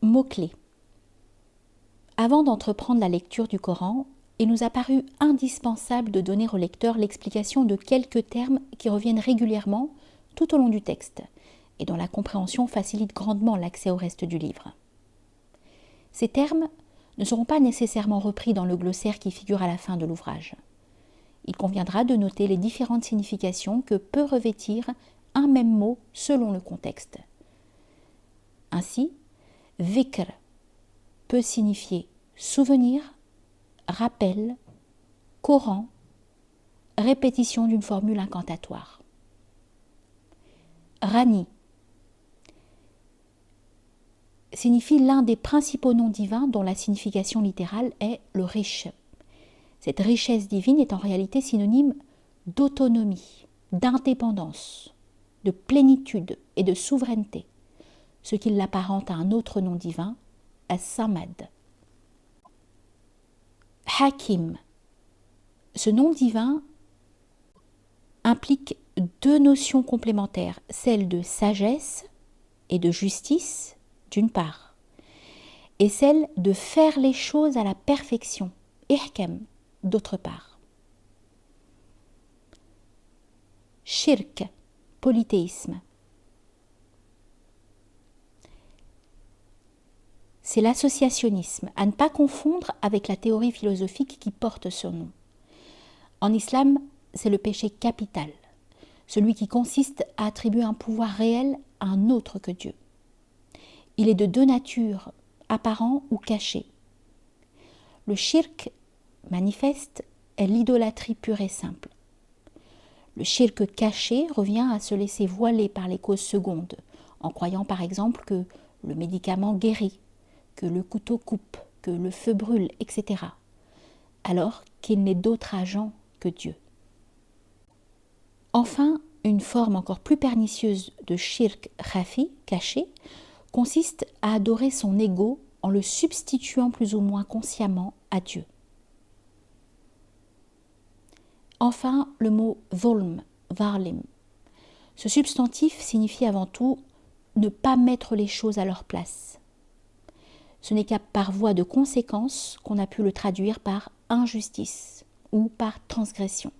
Mots-clés. Avant d'entreprendre la lecture du Coran, il nous a paru indispensable de donner au lecteur l'explication de quelques termes qui reviennent régulièrement tout au long du texte et dont la compréhension facilite grandement l'accès au reste du livre. Ces termes ne seront pas nécessairement repris dans le glossaire qui figure à la fin de l'ouvrage. Il conviendra de noter les différentes significations que peut revêtir un même mot selon le contexte. Ainsi, Vikr peut signifier souvenir, rappel, Coran, répétition d'une formule incantatoire. Rani signifie l'un des principaux noms divins dont la signification littérale est le riche. Cette richesse divine est en réalité synonyme d'autonomie, d'indépendance, de plénitude et de souveraineté, ce qui l'apparente à un autre nom divin, As-Samad. Hakim. Ce nom divin implique deux notions complémentaires, celle de sagesse et de justice, d'une part, et celle de faire les choses à la perfection, ihkam, d'autre part. Shirk, polythéisme. C'est l'associationnisme, à ne pas confondre avec la théorie philosophique qui porte ce nom. En islam, c'est le péché capital, celui qui consiste à attribuer un pouvoir réel à un autre que Dieu. Il est de deux natures, apparent ou caché. Le shirk manifeste est l'idolâtrie pure et simple. Le shirk caché revient à se laisser voiler par les causes secondes, en croyant par exemple que le médicament guérit, que le couteau coupe, que le feu brûle, etc., alors qu'il n'est d'autre agent que Dieu. Enfin, une forme encore plus pernicieuse de shirk khafi, caché, consiste à adorer son ego en le substituant plus ou moins consciemment à Dieu. Enfin, le mot zulm, varlim. Ce substantif signifie avant tout ne pas mettre les choses à leur place. Ce n'est qu'à par voie de conséquence qu'on a pu le traduire par injustice ou par transgression.